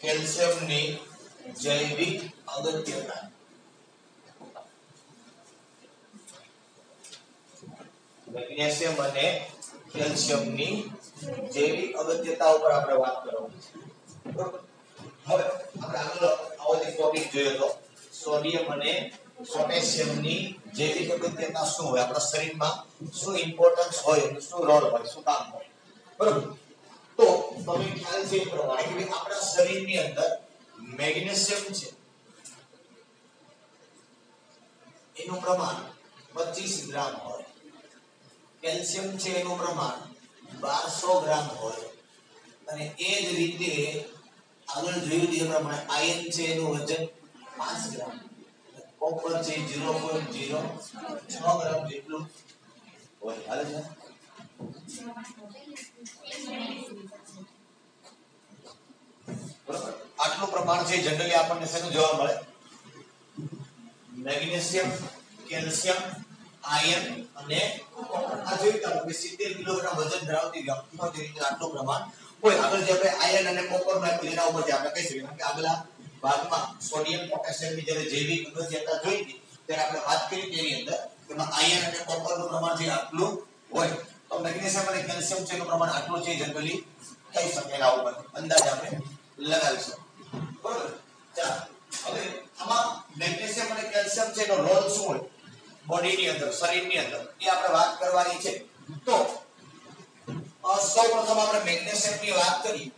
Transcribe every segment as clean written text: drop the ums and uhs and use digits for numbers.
કેલ્શિયમની જૈવિક અગત્યતા. મેગ્નેશિયમ અને કેલ્શિયમની જૈવિક અગત્યતા ઉપર આપણે વાત કરવાની છે. બરોબર. હવે આપણે આગળ આવો એક ટોપિક જોયો તો સોડિયમ અને પોટેશિયમની જૈવિક અગત્યતા શું હોય, આપણા શરીરમાં શું ઇમ્પોર્ટન્સ હોય, શું રોલ હોય, શું કામ હોય. બરોબર. તો તમે ખ્યાલ છે એ પ્રમાણે કે આપણા શરીરની અંદર મેગ્નેશિયમ છે એનું પ્રમાણ 25 ગ્રામ હોય, કેલ્શિયમ છે એનું પ્રમાણ 1200 ગ્રામ હોય, અને એ જ રીતે આગળ જોયું તે પ્રમાણે આયર્ન છે એનું વજન 5 ગ્રામ, કોપર છે 0.06 ગ્રામ જેટલું હોય. હાલે છે. બરાબર. આટલું પ્રમાણ છે જનરલી આપણને શેનું જોવા મળે? મેગ્નેશિયમ, કેલ્શિયમ, આયર્ન અને કોપર. આ જોઈ તો 70 કિલોગ્રામ વજન ધરાવતી વ્યક્તિમાં જે રીતે આટલું પ્રમાણ હોય. આગળ જે આપણે આયર્ન અને કોપર ના એના ઉપરથી આપણે કહી શકીએ કે આગલા ભાગમાં સોડિયમ પોટેશિયમની જ્યારે જૈવિક અગત્યતા જોઈ હતી ત્યારે આપણે વાત કરી તેની અંદર એમાં આયર્ન અને કોપરનું પ્રમાણ જે આટલું હોય, તો મેગ્નેશિયમ અને કેલ્શિયમ છે એનું પ્રમાણ આટલું છે જનરલી કહી શકે. એના ઉપર અંદાજ આપણે લગાવી શકીએ. બરોબર. ચાલો હવે આમાં મેગ્નેશિયમ અને કેલ્શિયમ છે એનો રોલ શું હોય બોડીની અંદર, શરીરની અંદર, એ આપણે વાત કરવાની છે. તો સૌપ્રથમ આપણે મેગ્નેશિયમની વાત કરીએ.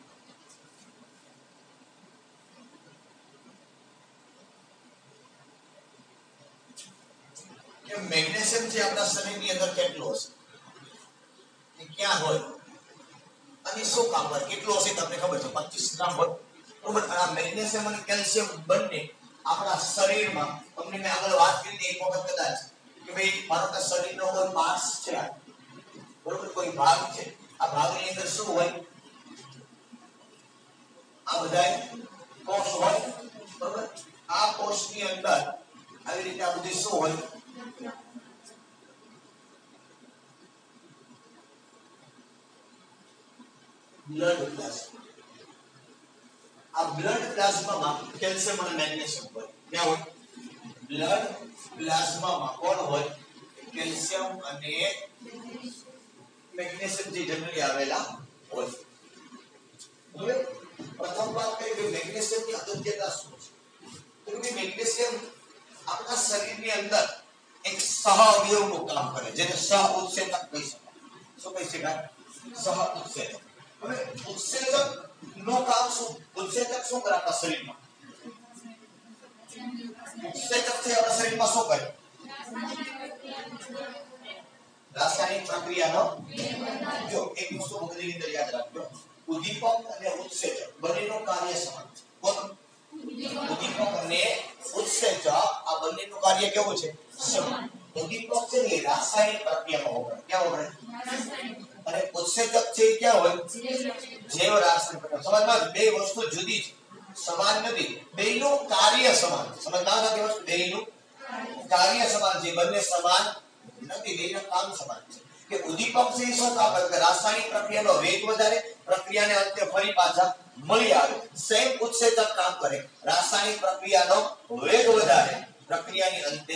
કે મેગ્નેશિયમ છે આપણા શરીરની અંદર કેટલો હશે, કે ક્યાં હોય અને શું કામ કરે, કેટલો હશે તમને ખબર છે? 25 ગ્રામ હોય. બરોબર. આ મેગ્નેશિયમ અને કેલ્શિયમ બંને આપણા શરીરમાં, તમને મેં આગળ વાત કરી હતી એક વખત કદાચ કે ભાઈ મારો કે શરીરનો કોઈ પાર્ટ છે, બરોબર, કોઈ ભાગ છે, આ ભાગની અંદર શું હોય? આ બધાય કોષ હોય. બરોબર. આ કોષની અંદર આવી રીતે આ બધી શું હોય? Blood plasma. આ બ્લડ પ્લાઝમામાં કેલ્શિયમ અને મેગ્નેશિયમ હોય. ક્યાં હોય? બ્લડ પ્લાઝમામાં કોણ હોય? કેલ્શિયમ અને મેગ્નેશિયમ જે જનરલી આવેલા હોય. હવે પ્રથમ વાત કરીએ કે મેગ્નેશિયમની અગત્યતા શું છે. તો કે મેગ્નેશિયમ આપણા શરીરની અંદર એક સહઅવયવનું કામ કરે, જેને સહ ઉત્સેચક કહી શકાય. શું કહી શકાય? સહ ઉત્સેચક. હવે ઉત્સેચક નું કામ શું? ઉત્સેચક શું કરે આપણા શરીરમાં? ઉત્સેચક છે આપણા શરીરમાં શું કરે? રાસાયણિક પ્રક્રિયાનો જો એક વસ્તુ મગજની અંદર યાદ રાખજો, ઉદ્દીપક અને ઉત્સેચક બંનેનું કાર્ય સમાન છે. ઉદ્દીપક અને ઉત્સેચક આ બંનેનું કાર્ય કેવું છે? સમાન. ઉદ્દીપક છે એ રાસાયણિક પ્રક્રિયામાં વપરાય. ક્યાં વપરાય? અને ઉત્સેચક છે એ ક્યાં હોય? જૈવ રાસાયણિક પ્રક્રિયા. સમજમાં બે વસ્તુ જુદી છે, સમાન નથી. બેયનું કાર્ય સમાન છે. સમજમાં નથી વસ્તુ? બેયનું કાર્ય સમાન છે, બંને સમાન નથી. બેયનું કામ સમાન છે. કે ઉદ્દીપક છે એ શું કામ કરે? રાસાયણિક પ્રક્રિયાનો વેગ વધારે, પ્રક્રિયાને અંતે ફરી પાછા મળી આવે. સેમ ઉત્સેચક કામ કરે, રાસાયણિક પ્રક્રિયાનો વેગ વધારે, પ્રક્રિયાની અંતે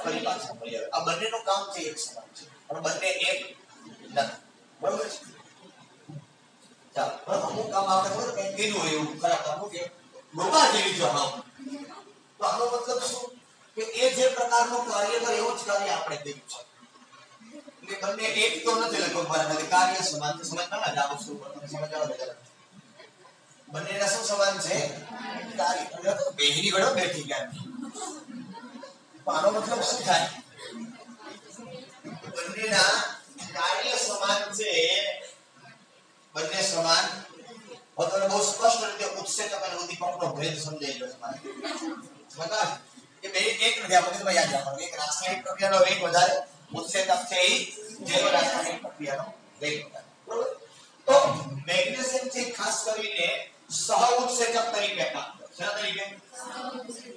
ફરી પાછા મળી આવે. આ બંનેનું કામ છે એક સમાન છે, પણ બંને એક નથી. બરોબર છે? ચાલો અમુક કામ આપણે ખબર કઈ કીધું હોય એવું ખરાબ અમુક કે ડોબા જેવી જો આમ, તો આનો મતલબ શું? કે એ જે પ્રકારનું કાર્ય કરે એવું જ કાર્ય આપણે કર્યું છે. એટલે બંને એક તો નથી, લગભગ મારા કાર્ય સમાન છે. સમજતા ને આ વસ્તુ પર તમે સમજાવો જરા. બંનેના શું સમાન છે? કાર્ય. એટલે બેહરી ગળો બેઠી ગયા. આનો મતલબ શું થાય? બંનેના કાર્ય સમાન છે, બંને સમાન. તમને બહુ સ્પષ્ટ રીતે ઉત્સેચક અને ઉદ્દીપકનો ભેદ સમજાઈ ગયો છે. સમજતા કે બે એક નથી, આપણે તમે યાદ રાખો. એક રાસાયણિક પ્રક્રિયાનો વેગ વધારે, ઉત્સેચક છે એ જૈવ રાસાયણિક પ્રક્રિયાનો વેગ વધારે. બરોબર. તો મેગ્નેશિયમ છે ખાસ કરીને સહ ઉત્સેચક તરીકે કામ કરે. શા તરીકે?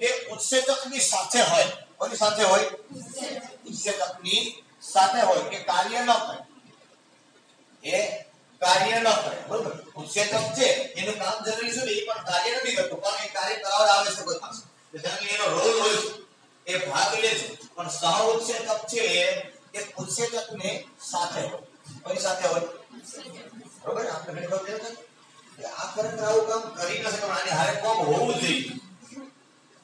એ ઉત્સેચકની સાથે હોય. કોની સાથે હોય? ઉત્સેચકની સાથે હોય. કે કાર્ય ન કરે, એ કાર્ય ન કરે. બરોબર. ઉત્સેચક છે એનું કામ જરૂરી છે, એ પણ કાર્ય નથી પાવર આવે છે કોઈ પાસે જનરલી એનો રોલ હોય છે એ ભાગ લે છે પણ સહ ઉત્સેચક છે એ ઉત્સેચકને સાથે હોય કોઈ સાથે હોય બરોબર આપણે ઘણી વખત એવું થાય કે આ ખરેખર આવું કામ કરી ન શકે આને હારે કોમ હોવું જોઈએ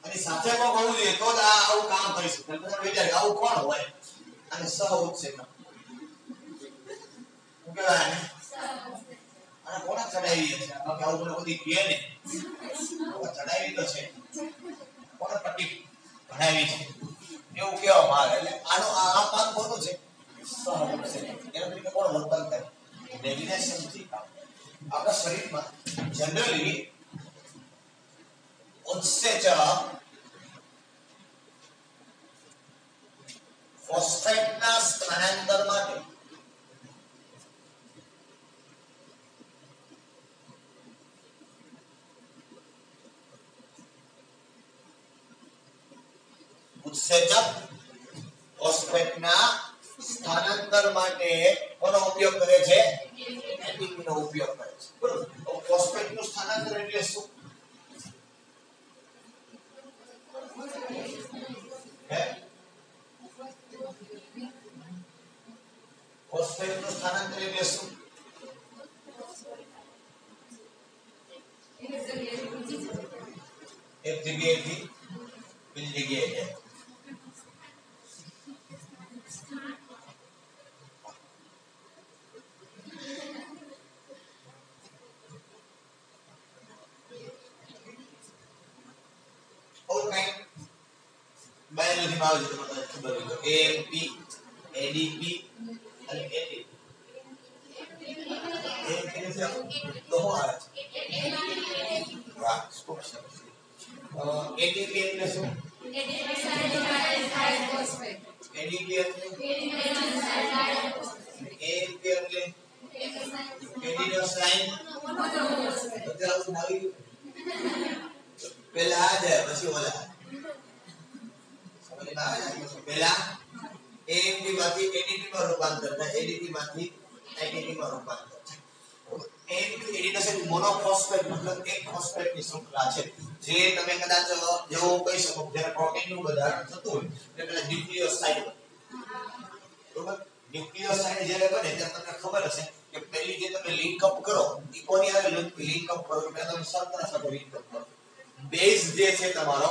અને સાથે કોમ હોવું જોઈએ તો જ આ આવું કામ કરી શકે તમે વિચાર આવું કોણ હોય અને સહ ઉત્સેચક કેવાય ને અને કોને ચડાવી છે બાકી આવું બધું બધી કહે ને ચડાવી તો છે કોને પટ્ટી ભણાવી છે એવું કેવા મારે એટલે આનો આ કામ કોનું છે સહ ઉત્સેચક એના તરીકે કોણ વર્તન કરે રેગ્યુલેશન થી આપણા શરીરમાં જનરલી ઉત્સેચક ફોસ્ફેટના સ્થાનાંતર માટે ઉત્સેચક ફોસ્ફેટના સ્થાનાંતર માટે કોનો ઉપયોગ કરે છે એટીપી નો ઉપયોગ કરે છે બરોબર ફોસ્ફેટ નું સ્થાનાંતર એટલે શું ફોસ્ફેટ નું સ્થાનાંતર એટલે શું એક જગ્યાએથી બીજી જગ્યાએ બાયોલોજી માં આવે છે તમને ખબર હોય તો એપી એડીપી અને એટીપી એ કેને તો આવે છે વાહ ખૂબ સરસ એટીપી એટલે શું એડીપી એટલે એપી એટલે એડિનોસાઇન બધાનું નવી પેલા આ જાય પછી ઓલા પહેલા એએમપી માંથી એડીપી માં રૂપાંતર થાય એડીપી માંથી આઈટીપી માં રૂપાંતર થાય એએમપી એડિનોસાઇન મોનોફોસ્ફેટ મતલબ એક ફોસ્ફેટ ની શૃંખલા છે જે તમે કદાચ જેવો કહી શકો જ્યારે પ્રોટીન નું બંધારણ થતું હોય એટલે પેલા ન્યુક્લિયોસાઇડ બરોબર ન્યુક્લિયોસાઇડ જ્યારે બને ત્યારે તમને ખબર હશે કે પહેલી જે તમે લિંક અપ કરો ઈ કોની આવે લિંક અપ કરો એટલે તમે શર્કરા સાથે લિંક અપ કરો બેઝ જે છે તમારો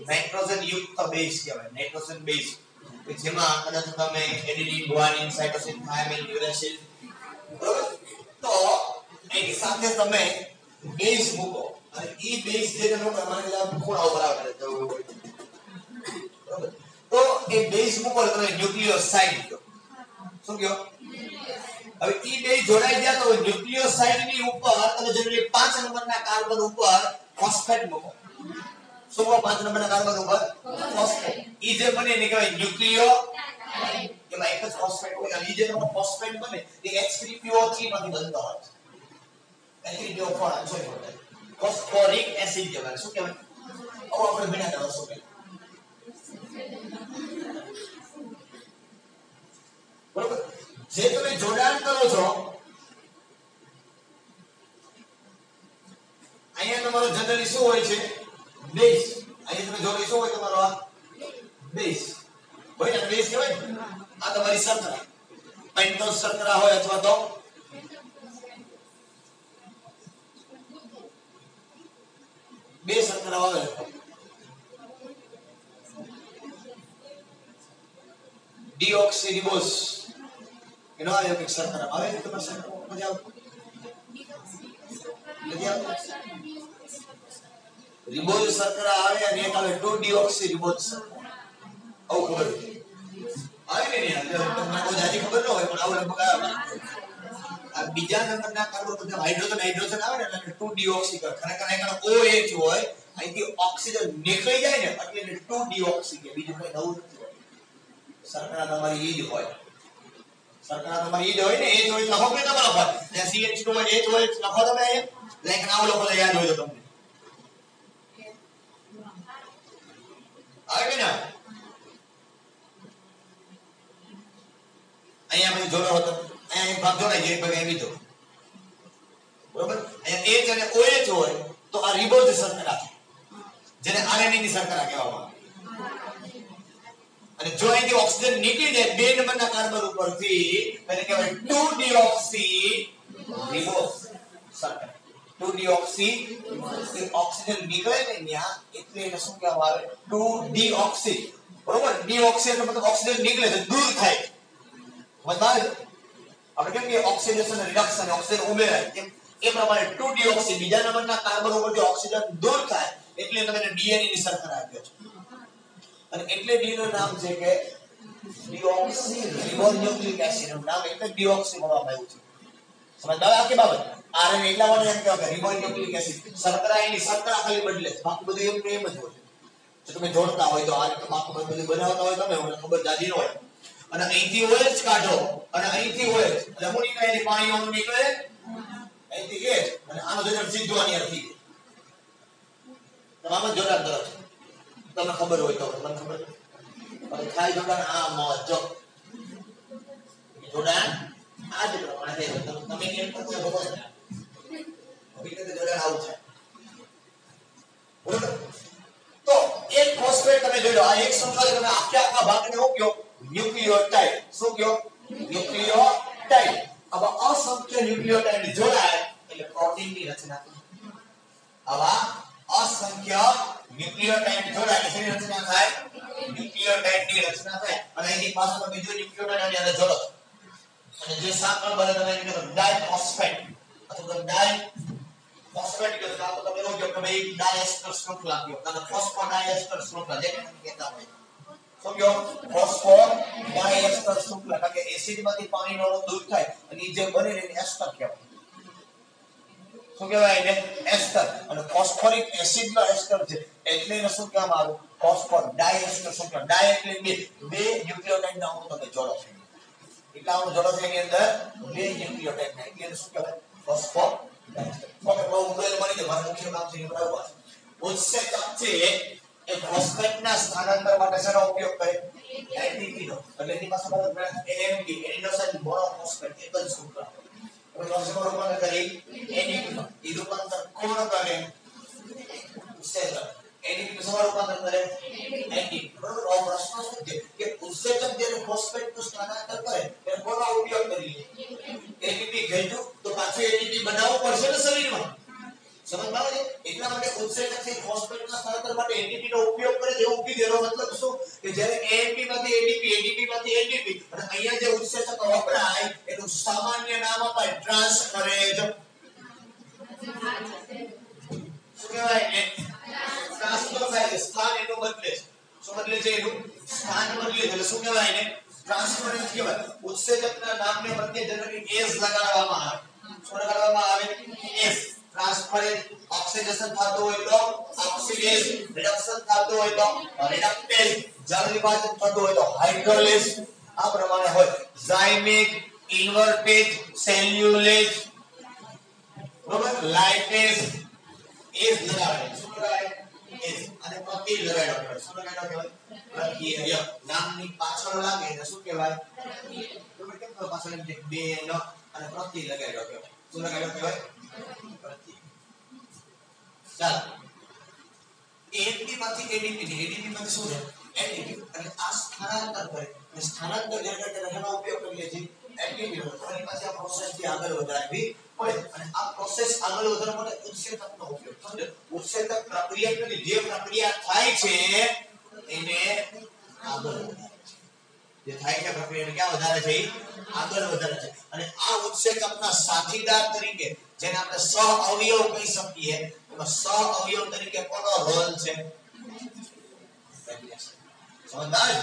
નાઇટ્રોજન યુક્ત બેઝ કહેવાય નાઇટ્રોજન બેઝ કે જેમાં કદાચ તમે એડીનીન ગુઆનિન સાઇટોસિન થાઇમાઇન યુરેસિલ બરોબર તો એની સાથે તમે બેઝ મૂકો અને ઈ બેઝ જે તમે પ્રમાણે ખૂણા ઉપર આવે બરોબર તો એ બેઝ મૂકો એટલે તમે ન્યુક્લિયોસાઇડ કહો શું કહો હવે ઈ બેઝ જોડાઈ ગયા તો ન્યુક્લિયોસાઇડ ની ઉપર તમે જનરલી 5 નંબરના કાર્બન ઉપર ફોસ્ફેટ મૂકો શું 5 નંબરના કાર્બન ઉપર ફોસ્ફેટ ઈ જે બને એને કહેવાય ન્યુક્લિયો એમાં એક જ ફોસ્ફેટ હોય અને ઈ જે ફોસ્ફેટ બને એ H3PO3 માંથી બનતો હોય છે H3PO4 સોરી ફોસ્ફોરિક એસિડ કહેવાય શું કહેવાય હવે આપણે ભણ્યા હતા શું કહેવાય બરોબર જે તમે જોડાણ કરો છો અહીંયા તમારો જનરલી શું હોય છે બેઝ અહીંયા તમે જોડે શું હોય તમારો આ બેઝ હોય ને બેઝ કહેવાય આ તમારી શર્કરા પેન્ટોઝ શર્કરા હોય અથવા તો બે શર્કરા આવે ડીઓક્સીરિબોઝ એનો આ એક શર્કરા આવે છે તમારે શર્કરા મજા આવે રિબોઝ શર્કરા આવે અને એક આવે 2-ડીઓક્સીરિબોઝ શર્કરા આવું ખબર આવે ને તમને કોઈ જાજી ખબર ન હોય પણ આવું લગભગ આવે આ બીજા નંબરના કાર્બન બધા હાઇડ્રોજન આવે ને એટલે 2-ડીઓક્સી ખરેખર એનો OH હોય અહીંથી ઓક્સિજન નીકળી જાય ને એટલે 2-ડીઓક્સી કે બીજું કઈ નવું નથી શર્કરા તમારી ઈ જ હોય શર્કરા તમારી ઈ જ હોય ને એ હોય લખો કે તમે લખો ત્યાં CH2 હોય H હોય લખો તમે લાઈક નામ લખો તો યાદ હોય તો તમને આવે કે ના અહીંયા આપણે જોડો હતો અહીંયા એક ભાગ જોડાઈ જાય એક ભાગ એવી તો બરોબર અહીંયા H અને OH હોય તો આ રિબોઝ શર્કરા છે, જેને RNA ની શર્કરા કહેવામાં આવે. અને જો અહીંથી ઓક્સિજન નીકળી જાય 2 નંબરના કાર્બન ઉપરથી એને કહેવાય 2-deoxy રિબોઝ શર્કરા. 2-deoxy ઓક્સિજન નીકળે ને ત્યાં એટલે એને શું કહેવામાં આવે 2-deoxy. બરોબર, ડીઓક્સી એટલે મતલબ ઓક્સિજન નીકળે છે, દૂર થાય. સમજમાં આપણે કેમ કે ઓક્સિડેશન રિડક્શન ઓક્સિજન ઉમેરાય એમ એ પ્રમાણે 2-deoxy બીજા નંબરના કાર્બન ઉપરથી ઓક્સિજન દૂર થાય એટલે તમે ડીએનએ ની શર્કરા આપ્યો છે. અને એટલે ડી નું નામ છે કે ડીઓક્સી રિબોન્યુક્લિક એસિડ નું નામ એટલે ડીઓક્સી કરવામાં આવ્યું છે. સમજદાર આખી બાબત. આરએનએ એટલા માટે એમ કહેવાય રિબોન્યુક્લિક એસિડ. શર્કરા એની શર્કરા ખાલી બદલે, બાકી બધું એમ જ હોય. જો તમે જોડતા હોય તો આ રીતે બાકી બધું બનાવતા હોય તમે મને ખબર જાજી ન હોય. અને અહીંથી OH કાઢો અને અહીંથી OH એટલે હું નીકળે એની પાણી ઓનું નીકળે અહીંથી H અને આનો જોડાણ સીધું આની અર્થી તમામ જોડાણ કરો છો. તમને ખબર હોય તો મને ખબર પણ ખાલી જોડાણ આ મોજો જોડાણ આ જ પ્રમાણે તમે કેમ કરતો ખબર છે હકીકતે જોડાણ આવું છે. બરોબર, તો એક ફોસ્ફેટ તમે જોઈ લો આ એક શૃંખલા તમે આખા ભાગને શું કયો ન્યુક્લિયોટાઇડ. શું કયો ન્યુક્લિયોટાઇડ. આવા અસંખ્ય ન્યુક્લિયોટાઇડ જોડાય એટલે પ્રોટીનની રચના થાય. આવા અસંખ્ય ન્યુક્લિયોટાઇડ જોડાય એટલે શેની રચના થાય ન્યુક્લિયોટાઇડની રચના થાય. અને એની પાસે તમે બીજો ન્યુક્લિયોટાઇડ આની અંદર જોડો અને જે સાંકળ બને તમે એને કહો ડાયફોસ્ફેટ અથવા ડાયફોસ્ફેટ કે તો તમે એવું કહો કે ભાઈ ડાયસ્ટર શૃંખલા કહો અને ફોસ્ફોડાયસ્ટર શૃંખલા જે કહેતા હોય. શું કહો ફોસ્ફોડાયસ્ટર શૃંખલા કારણ કે એસિડમાંથી પાણીનો અણુ દૂર થાય અને જે બને એને એસ્ટર કહેવાય. શું કહેવાય એને એસ્ટર. અને ફોસ્ફોરિક એસિડનો એસ્ટર છે એટલે એને શું કહેવામાં આવે ફોસ્ફોડાયસ્ટર શૃંખલા. ડાય એટલે બે ન્યુક્લિયોટાઇડના અણુ તમે જોડો છો. એટલા અણુ જોડો છો એની અંદર બે ન્યુક્લિયોટાઇડના એટલે એને શું કહેવાય ફોસ્ફોડાયસ્ટર. ઓકે, બહુ ઉમેર મળી ગયો. મારું મુખ્ય કામ છે એ બરાબર. ઉત્સેચક છે એ ફોસ્ફેટના સ્થાનાંતર માટે શેનો ઉપયોગ કરે ATP નો. એટલે એની પાસે AMP એડિનોસાઇન મોનોફોસ્ફેટ એક જ શૃંખલા. હવે ફોસ્ફેટ રૂપાંતર કરી ADP માં. એ રૂપાંતર કોણ કરે ઉત્સેચક. ADP નું સવાર રૂપાંતર કરે ATP. બરોબર, આ પ્રશ્ન શું છે કે ઉત્સેચક જે ફોસ્ફેટનું સ્થાનાંતર કરે એને કોનો ઉપયોગ કરીએ ATP ગયું તો પાછું ATP બનાવવું પડશે ને શરીરમાં. સમજમાં આવે છે? એટલા માટે ઉત્સેચક છે ફોસ્ફેટના સ્થાનાંતર માટે ATP નો ઉપયોગ કરે છે. એવું કીધું એનો મતલબ શું કે જ્યારે AMP માંથી ADP ADP માંથી ATP અને અહીંયા જે ઉત્સેચક વપરાય એનું સામાન્ય નામ અપાય ટ્રાન્સફરેજ. શું કહેવાય એને ટ્રાન્સફર થાય છે. સ્થાન એનું બદલે છે. શું બદલે છે એનું સ્થાન બદલે છે એટલે શું કહેવાય એને ટ્રાન્સફરેજ કહેવાય. ઉત્સેચકના નામને પ્રત્યે જનરલી S લગાડવામાં આવે. શું લગાડવામાં આવે S. ટ્રાન્સફરેજ ઓક્સિડેશન થતું હોય તો ઓક્સિડેઝ, રિડક્શન થતું હોય તો રિડક્ટેઝ, જળ વિભાજન થતું હોય તો હાઇડ્રોલેઝ. આ પ્રમાણે હોય. ઝાઇમેજ, ઇન્વર્ટેજ, સેલ્યુલેજ, બરોબર, લાઇટેઝ એસ લગાડે. શું લગાડે એસ. અને પ્રત્યય લગાડ્યો કહેવાય. શું લગાડ્યો કહેવાય પ્રત્યય. નામની પાછળ લાગે એટલે શું કહેવાય બરોબર. કેમ તો પાછળ એમ બે ન અને પ્રત્યય લગાડ્યો કહેવાય. શું લગાડ્યો કહેવાય ચાલો AMP માંથી ADP ને ADP માંથી શું છે ATP. અને આ સ્થાનાંતર કરે અને સ્થાનાંતર જે કરે તેનો ઉપયોગ કરીએ છીએ ATP નો. એની પાસે આ પ્રોસેસ થી આગળ વધારવી પડે અને આ પ્રોસેસ આગળ વધારવા માટે ઉત્સેચકનો ઉપયોગ. સમજો ઉત્સેચક પ્રક્રિયા જે પ્રક્રિયા થાય છે એને આગળ વધારે જે થાય છે પ્રક્રિયાને ક્યાં વધારે છે આગળ વધારે છે. અને આ ઉત્સેચકના સાથીદાર તરીકે જેને આપણે સહ અવયવ કહી શકીએ એમાં સહ અવયવ તરીકે કોનો રોલ છે સમજદાર.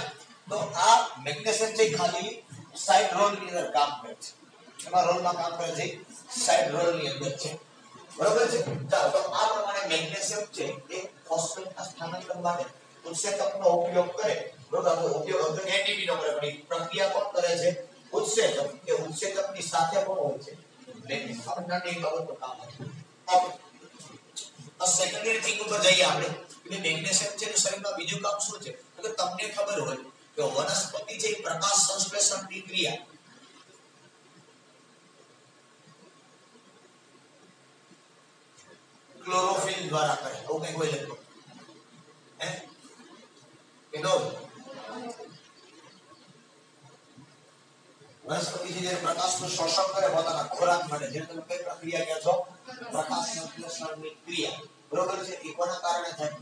તો આ મેગ્નેશિયમ છે ખાલી સાઇડ રોલ ની અંદર કામ કરે છે. એમાં રોલમાં કામ કરે છે સાઇડ રોલ ની અંદર છે. બરોબર છે. ચાલો તો આ પ્રમાણે મેગ્નેશિયમ છે એ ફોસ્ફેટના સ્થાનાંતર માટે ઉત્સેચકનો ઉપયોગ કરે. બરોબર, ઉપયોગ ATP નો કરે પણ પ્રક્રિયા કોણ કરે છે ઉત્સેચક. કે ઉત્સેચકની સાથે કોણ હોય છે મેગ્નેશિયમ. આપણે એક બાબતનું કામ છે. ઓકે, આ સેકન્ડરી થિંગ ઉપર જઈએ આપણે કે મેગ્નેશિયમ છે એનું શરીરમાં બીજું કામ શું છે તો તમને ખબર હોય કે વનસ્પતિ છે પ્રકાશ સંશ્લેષણની ક્રિયા क्लोरोफिल द्वारा करे એવું કઈ હોય લગભગ હે કે નો વનસ્પતિ જે પ્રકાશનું શોષણ કરે પોતાના ખોરાક માટે જે તમે કઈ પ્રક્રિયા કહો છો પ્રકાશ સંશ્લેષણની ક્રિયા બરોબર છે એ કોના કારણે થાય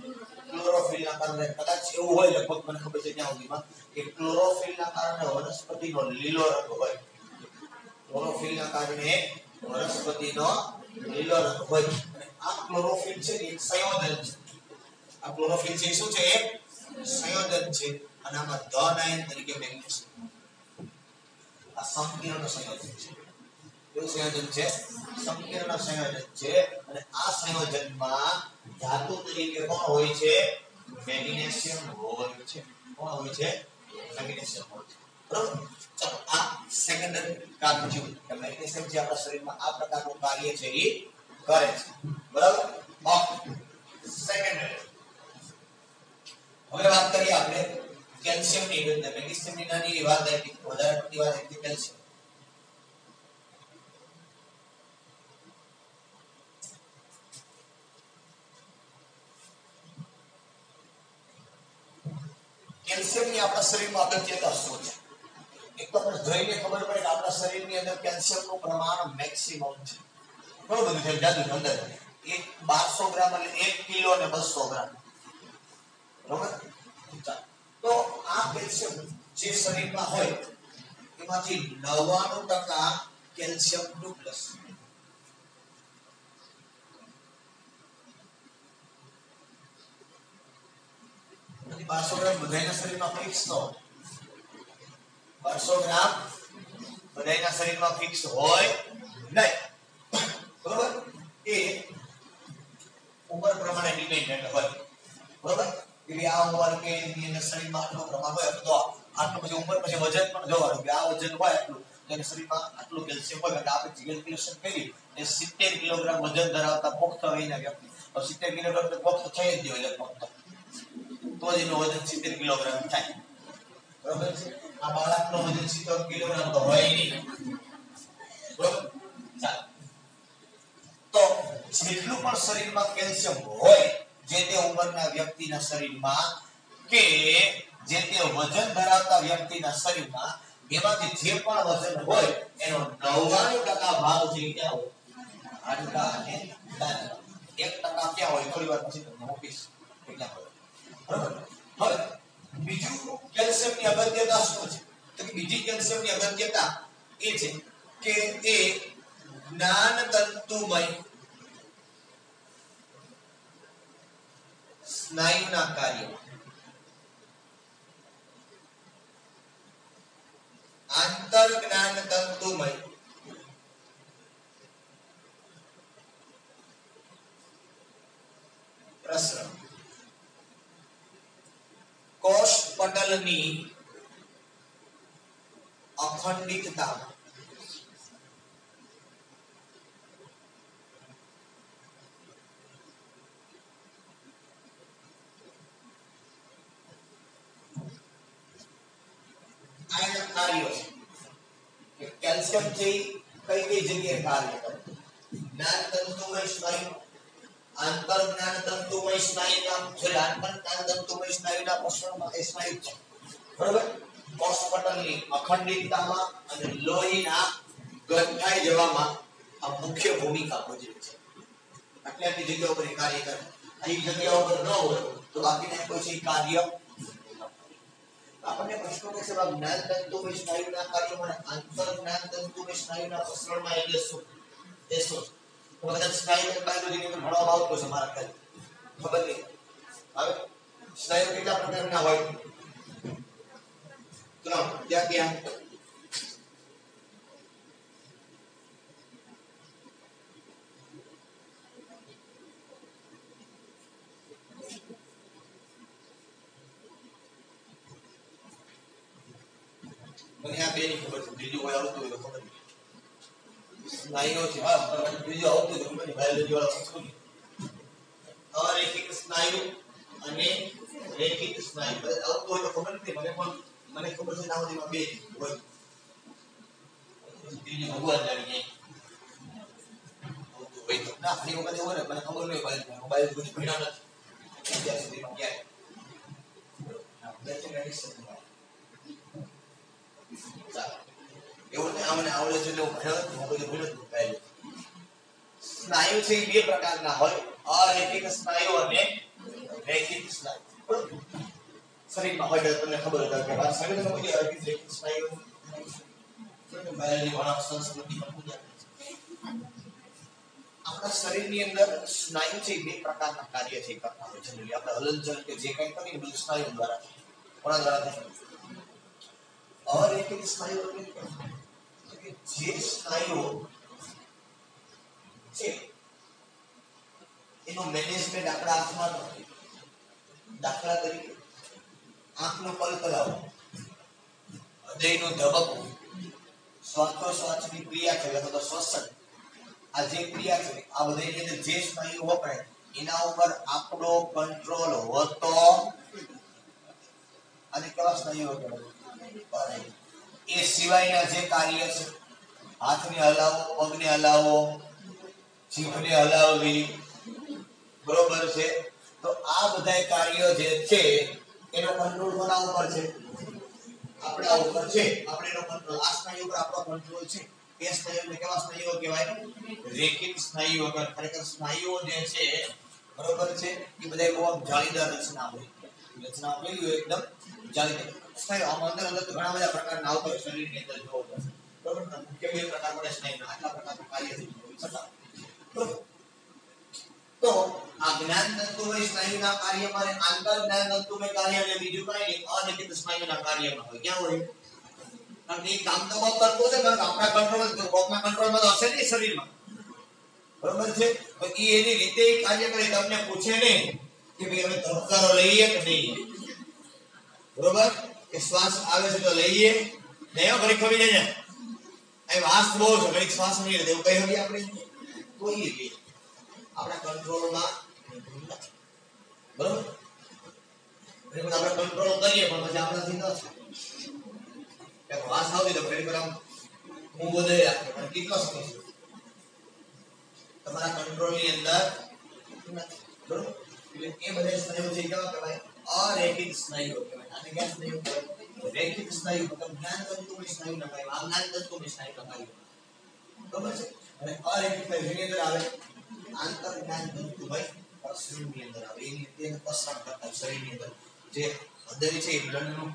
ક્લોરોફિલના કારણે કદાચ એવું હોય લગભગ મને ખબર છે ત્યાં સુધીમાં કે ક્લોરોફિલના કારણે વનસ્પતિનો લીલો રંગ હોય ક્લોરોફિલના કારણે વનસ્પતિનો લીલો રંગ હોય અને આ ક્લોરોફિલ છે એક સંયોજન છે આ ક્લોરોફિલ છે શું છે એક સંયોજન છે અને આમાં ધન આયન તરીકે મેગ્નેશિયમ આ સંકીર્ણ સંયોજન છે એવું સંયોજન છે સંકીર્ણ સંયોજન છે અને આ સંયોજનમાં ધાતુ તરીકે કોણ હોય છે મેગ્નેશિયમ હોય છે કોણ હોય છે મેગ્નેશિયમ હોય છે બરોબર ચાલો આ સેકન્ડરી કાર્ય છે કે મેગ્નેશિયમ જે આપણા શરીરમાં આ પ્રકારનું કાર્ય છે એ કરે છે બરાબર ઓકે સેકન્ડરી હવે વાત કરીએ આપણે કેલ્શિયમની અંદર મેગ્નેશિયમની નાની વાત આવી વધારે પડતી વાત આવી કેલ્શિયમ કેલ્શિયમની આપણા શરીરમાં અગત્યતા શું છે એક તો આપણે જોઈને ખબર પડે કે આપણા શરીરની અંદર કેલ્શિયમનું પ્રમાણ મેક્સિમમ છે ઘણું બધું છે જાદુ અંદર એક 1200 ગ્રામ એટલે 1 કિલો અને 200 ગ્રામ બરોબર તો આ કેલ્શિયમ જે શરીરમાં હોય એમાંથી 99% કેલ્શિયમ ડુપ્લસ 1200 ગ્રામ બધાના શરીરમાં ફિક્સ ન હોય 1200 ગ્રામ બધાના શરીરમાં ફિક્સ હોય નહીં બરોબર એ ઉંમર પ્રમાણે ડિપેન્ડન્ટ હોય બરોબર કે આ ઉંમર કે એની અંદર શરીરમાં આટલું પ્રમાણ હોય તો આટલું પછી ઉંમર પછી વજન પણ જોવાનું કે આ વજન હોય આટલું તેના શરીરમાં આટલું કેલ્શિયમ હોય એટલે આપણે કેલ્ક્યુલેશન કરી એ 70 કિલોગ્રામ વજન ધરાવતા પુખ્ત વયના વ્યક્તિ 70 કિલોગ્રામ પુખ્ત થઈ જ હોય પુખ્ત તો જ એનું વજન 70 કિલોગ્રામ થાય બરોબર છે આ બાળકનું વજન 70 કિલોગ્રામ તો હોય નહીં બરોબર ચાલો તો જેટલું પણ શરીરમાં કેલ્શિયમ હોય જે તે ઉંમરના વ્યક્તિના શરીરમાં કે જે તે વજન ધરાવતા વ્યક્તિના શરીરમાં એમાંથી જે પણ વજન હોય એનો 99% ભાગ છે ક્યાં હોય હાડકા અને દાંત 1% ક્યાં હોય થોડી વાર પછી તમને મૂકીશ ક્યાં હોય બરાબર હવે બીજું કેલ્શિયમની અગત્યતા શું છે તો કે બીજી કેલ્શિયમની અગત્યતા એ છે કે એ જ્ઞાન તંતુમય સ્નાયુના કાર્યો આંતર જ્ઞાન તંતુમય પ્રસરણ કોષ પટલની અખંડિતતા આયન કાર્યો છે કેલ્શિયમ છે કઈ કઈ જગ્યાએ કાર્ય કરે જ્ઞાન તંતુમય સ્નાયુ આંતર જ્ઞાન તંતુમય સ્નાયુના જે આંતર જ્ઞાન તંતુમય સ્નાયુના પ્રસરણમાં એ સ્નાયુ છે બરાબર કોષ પટલની અખંડિતતામાં અને લોહીના ગઠ્ઠાઈ જવામાં આ મુખ્ય ભૂમિકા ભજવે છે આટલી જગ્યાઓ પર કાર્ય કરે આ જગ્યાઓ પર ન હોય તો બાકીના કોઈ છે કાર્ય આપણને પ્રશ્નો કે છે જ્ઞાન તંતુમય સ્નાયુના કાર્યોમાં આંતર જ્ઞાન તંતુમય સ્નાયુના પ્રસરણમાં એટલે શું એ શું તો કદાચ સ્નાયુ બાયોલોજીની અંદર ભણવામાં આવતું છે મારા ખ્યાલ ખબર નહીં હવે સ્નાયુ કેટલા પ્રકારના હોય ત્રણ ક્યાં ક્યાં મને આ બે ની ખબર છે ત્રીજું કોઈ આવતું હોય તો ખબર નહીં સ્નાયુઓ છે ત્રીજું આવતું હોય ખબર નહીં બાયોલોજી વાળા સંસ્કૃતિ અરેખિક સ્નાયુ અને રેખિક સ્નાયુ આવતું હોય તો ખબર નથી મને ખબર છે નામમાં બે હોય ત્રીજું ભગવાન જાણી આવતું હોય તો ના ઘણી વખત એવું ને મને ખબર નહીં મોબાઈલ બધું ભણ્યા નથી ત્યાં સુધીમાં ક્યાંય એવું ને આમને આવડે છે એટલે ભણ્યો હું બધું ભણ્યો મોબાઈલ સ્નાયુ છે બે પ્રકારના હોય અરેખિત સ્નાયુ અને રેખિત સ્નાયુ શરીરમાં હોય તો તમને ખબર હોય કે આ શરીરમાં કોઈ અરેખિત રેખિત સ્નાયુ બાયલની ઘણા સંસ્કૃતિ પણ પૂજા આપણા શરીરની અંદર સ્નાયુ છે બે પ્રકારના કાર્ય છે કરતા હોય છે આપણે હલનચલન કે જે કંઈ કરીએ બધું સ્નાયુ દ્વારા કોના દ્વારા થાય અરેખિત સ્નાયુ એટલે જે સ્નાયુઓ છે એનો મેનેજમેન્ટ આપણા હાથમાં નથી દાખલા તરીકે આંખનો પલકલાવો હૃદયનું ધબકવું શ્વાસોશ્વાસની ક્રિયા છે અથવા તો શ્વસન આ જે ક્રિયા છે આ બધાની અંદર જે સ્નાયુ વપરાય એના ઉપર આપણો કંટ્રોલ હોતો અને કેવા સ્નાયુઓ કહેવાય એ સિવાયના જે કાર્ય છે હાથને હલાવો પગને હલાવો જીભને હલાવવી બરોબર છે તો આ બધા કાર્યો જે છે એનો કંટ્રોલ કોના ઉપર છે આપણા ઉપર છે આપણે એનો કંટ્રોલ આ સ્નાયુ ઉપર આપણો કંટ્રોલ છે એ સ્નાયુને કેવા સ્નાયુઓ કહેવાય રેખિત સ્નાયુઓ ખરેખર સ્નાયુઓ જે છે બરોબર છે એ બધા બહુ જાળીદાર રચના હોય એકદમ જાળીદાર સ્નાયુ આમ અંદર ઘણા બધા પ્રકારના આવતા હોય શરીરની અંદર જોવો બરોબર મુખ્ય બે પ્રકાર પડે સ્નાયુના આટલા પ્રકારના કાર્ય થઈ છતાં તો આ જ્ઞાન તંતુમય સ્નાયુના કાર્યમાં અને આંતર જ્ઞાન તંતુમય કાર્ય અને બીજું કઈ નહીં અનિશ્ચિત સ્નાયુના કાર્યમાં હોય ક્યાં હોય કારણ કે કામ તો બહુ કરતો છે પણ આપણા કંટ્રોલમાં કંટ્રોલમાં તો હશે નહીં શરીરમાં બરોબર છે તો એ એની રીતે કાર્ય કરે તમને પૂછે નહીં કે ભાઈ અમે ધબકારો લઈએ કે નહીં બરોબર કે શ્વાસ આવે છે તો લઈએ નહીં ઘડી ખવી જાય ને વાસ બહુ છે ઘડી શ્વાસ નહીં લે એવું કઈ હોય આપણે કોઈ લઈએ આપણા કંટ્રોલમાં બરોબર આપણે કંટ્રોલ કરીએ પણ પછી આપણાથી ન થાય કે વાસ આવતી તો ઘણી વાર આમ હું બોલે પણ કેટલો સમય તમારા કંટ્રોલની અંદર બરોબર એટલે એ બધા સ્નાયુઓ છે કેવા કહેવાય અરેખિત સ્નાયુઓ કહેવાય આને ક્યાં સ્નાયુ કહેવાય રેખિત સ્નાયુ મતલબ જ્ઞાન તંતુમય સ્નાયુ ના કહેવાય આ જ્ઞાન તંતુમય સ્નાયુ ના કહેવાય બરોબર છે અને અરેખિત સ્નાયુ ની અંદર આવે આંતર જ્ઞાન તંતુમય શરીરની અંદર આવે એની તેને પસાર કરતા શરીરની અંદર જે હૃદય છે બ્લડનું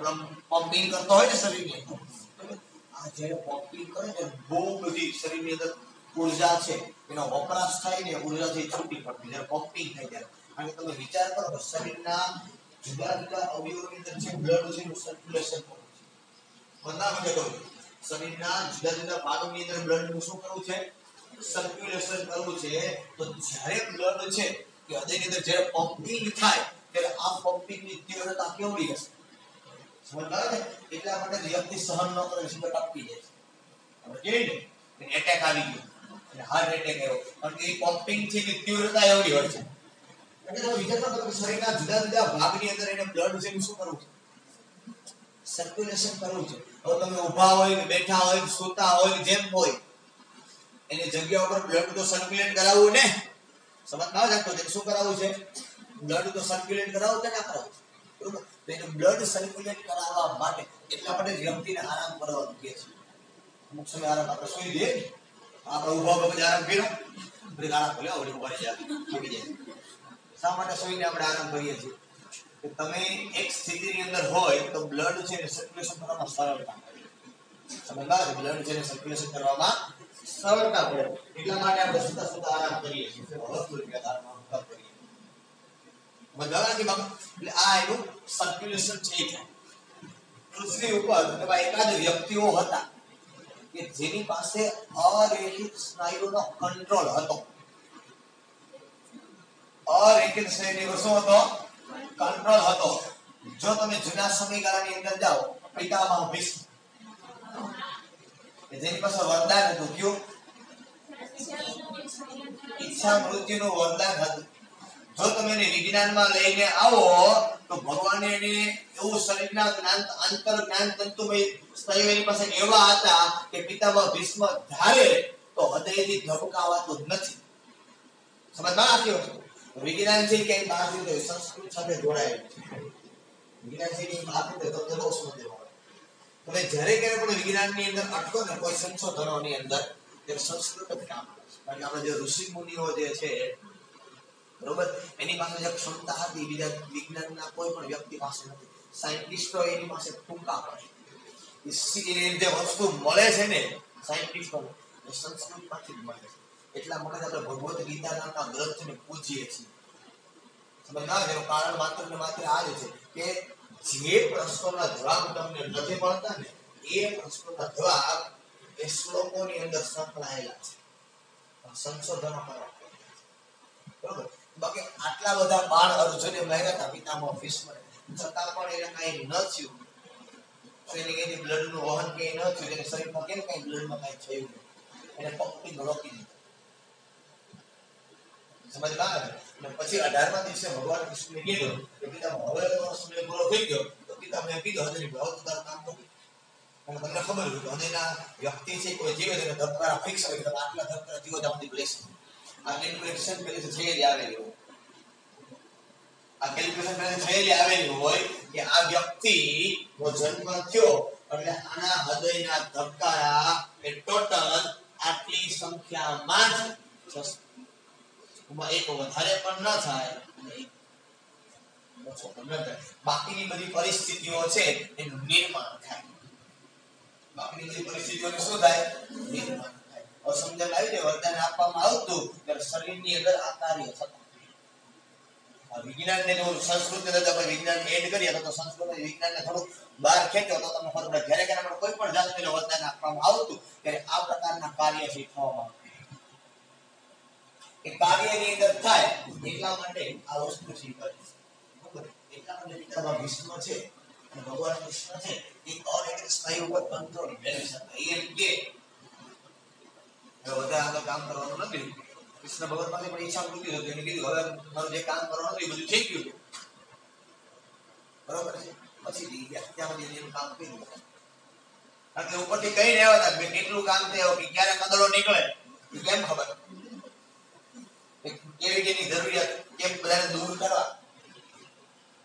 પમ્પિંગ કરતો હોય ને શરીરની અંદર આ જે પમ્પિંગ કરે ને બહુ બધી શરીરની અંદર ઊર્જા છે એનો વપરાશ થાય ને ઊર્જાથી છૂટી પડતી જ્યારે પમ્પિંગ થાય ત્યારે કારણ કે તમે વિચાર કરો કે શરીરના જુદા જુદા અવયવોની અંદર જે બ્લડ છે એનું સર્ક્યુલેશન કરવું છે બધા મને કહું શરીરના જુદા જુદા ભાગોની અંદર બ્લડનું શું કરવું છે સર્ક્યુલેશન કરવું છે તો જ્યારે બ્લડ છે કે હૃદયની અંદર જ્યારે પમ્પિંગ થાય ત્યારે આ પમ્પિંગની તીવ્રતા કેવડી હશે સમજ આવે ને એટલા માટે વ્યક્તિ સહન ન કરે સીધો ટપકી જાય આપણે કહીએ ને એટેક આવી ગયો અને હાર્ટ એટેક આવ્યો કારણ કે એ પમ્પિંગ છે કે તીવ્રતા એવડી હોય છે એટલે તમે વિચાર કરો કે શરીરના જુદા જુદા ભાગની અંદર એને બ્લડ છે શું કરવું છે સર્ક્યુલેશન કરવું છે હવે તમે ઊભા હોય કે બેઠા હોય કે સૂતા હોય કે જેમ હોય એની જગ્યા ઉપર બ્લડ તો સર્ક્યુલેટ કરાવવું ને સમજ ના જાતો તે શું કરાવવું છે બ્લડ તો સર્ક્યુલેટ કરાવવું કે ના કરાવવું બરોબર તો એને બ્લડ સર્ક્યુલેટ કરાવવા માટે એટલા માટે વ્યક્તિને આરામ કરવાનું કહે છે અમુક સમય આરામ આપણે સુઈ દઈએ આપણે ઊભા પછી આરામ કર્યો પછી આરામ કર્યો આવડી ઉભા જાય થાકી જાય શા માટે સુઈને આપણે આરામ કરીએ છીએ કે તમે એક સ્થિતિની અંદર હોય તો બ્લડ છે ને સર્ક્યુલેશન કરવામાં સરળતા સમજવા છે બ્લડ છે ને સર્ક્યુલેશન કરવામાં સરળતા પડે એટલા માટે આપણે સુતા સુતા આરામ કરીએ છીએ આરામ કરીએ મતલબ એટલે આ એનું સર્ક્યુલેશન છે પૃથ્વી ઉપર એવા એકાદ વ્યક્તિઓ હતા કે જેની પાસે અરેખિત સ્નાયુનો કંટ્રોલ હતો અરેખિત સ્નાયુનો શું હતો કંટ્રોલ હતો જો તમે જૂના સમયગાળાની અંદર જાઓ પિતામહ ભીષ્મ જેની પાસે વરદાન હતું કયું ઈચ્છા મૃત્યુનું વરદાન હતું જો તમે એને વિજ્ઞાનમાં લઈને આવો તો ભગવાને એને એવું શરીરના જ્ઞાન આંતર જ્ઞાન તંતુમય સ્નાયુ એની પાસે એવા હતા કે પિતામહ ભીષ્મ ધારે તો હૃદયથી ધબકાવાતું નથી સમજમાં આવી વસ્તુ વિજ્ઞાન છે કે બહાર થી સંસ્કૃત સાથે જોડાયેલું છે વિજ્ઞાન છે કે બહાર થી તો બહુ સમજવા તમે જ્યારે ક્યારે પણ વિજ્ઞાનની અંદર અટકો ને કોઈ સંશોધનોની અંદર ત્યારે સંસ્કૃત જ કામ આવે છે કારણ કે આપણે જે ઋષિ મુનિઓ જે છે બરોબર એની પાસે જે ક્ષમતા હતી બીજા વિજ્ઞાનના કોઈ પણ વ્યક્તિ પાસે નથી સાયન્ટિસ્ટો એની પાસે ટૂંકા પડે જે વસ્તુ મળે છે ને સાયન્ટિસ્ટો એ સંસ્કૃતમાંથી જ મળે છે એટલા માટે આપણે ભગવદ્ ગીતા નામના ગ્રંથને પૂજીએ છીએ સમજમાં આવે એનું કારણ માત્ર ને માત્ર આ જ છે કે જે પ્રશ્નોના જવાબ તમને નથી મળતા ને એ પ્રશ્નોના જવાબ એ શ્લોકોની અંદર સંકળાયેલા છે સંશોધનો કરવા બરોબર બાકી આટલા બધા બાળ અર્જુને માર્યા હતા પિતામહ ભીષ્મ છતાં પણ એને કઈ ન થયું એની બ્લડ નું વહન કઈ ન થયું એને શરીરમાં કેમ કઈ બ્લડમાં કઈ થયું એને પંક્તિ રોકી દીધી સમજમાં આવે અને પછી 18મા દિવસે ભગવાન કૃષ્ણએ કીધું કે પિતામહ હવે સમય પૂરો થઈ ગયો તો પિતામહે કીધું હજુ ભાવ તારું કામ કરી અને તમને ખબર હોય કે હૃદયના વ્યક્તિ છે કોઈ જીવે છે ધબકારા ફિક્સ હોય તો આટલા ધબકારા જીવો ત્યાં સુધી બ્લેસ આ કેલ્ક્યુલેશન પેલી થયેલી આવેલી હોય આ કેલ્ક્યુલેશન પેલી થયેલી આવેલી હોય કે આ વ્યક્તિ નો જન્મ થયો એટલે આના હૃદયના ધબકારા એ ટોટલ આટલી સંખ્યામાં જ એક વધારે પણ ન થાય બાકીની બધી પરિસ્થિતિઓ છે એનું નિર્માણ થાય બાકીની બધી પરિસ્થિતિઓને શું થાય નિર્માણ થાય સમજણ આવી જાય વરદાન આપવામાં આવતું ત્યારે શરીરની અંદર આ કાર્ય થતા વિજ્ઞાનને જો સંસ્કૃતને તો આપણે વિજ્ઞાન એડ કરીએ તો સંસ્કૃત વિજ્ઞાનને થોડું બહાર ખેંચો તો તમને ખબર પડે જ્યારે ક્યારે કોઈ પણ જાતનું વરદાન આપવામાં આવતું ત્યારે આ પ્રકારના કાર્ય શીખવામાં એ કાર્યની અંદર થાય એટલા માટે આ વસ્તુ શીખવે એટલા માટે પિતામહ ભીષ્મ છે અને ભગવાન કૃષ્ણ છે એ ઓરેગન સ્નાયુ ઉપર કંટ્રોલ મેળવી શકે એમ કે વધારે આગળ કામ કરવાનું નથી કૃષ્ણ ભગવાન પાસે પણ ઈચ્છા વૃત્તિ હતી એને કીધું હવે મારું જે કામ કરવાનું એ બધું થઈ ગયું બરોબર છે પછી ત્યાં સુધી એનું કામ કર્યું કારણ કે ઉપરથી કઈ રહ્યા હતા મેં કેટલું કામ થયું કે ક્યારે કદડો નીકળે એ કેમ ખબર કેવી કેવી જરૂરિયાત કેમ બધાને દૂર કરવા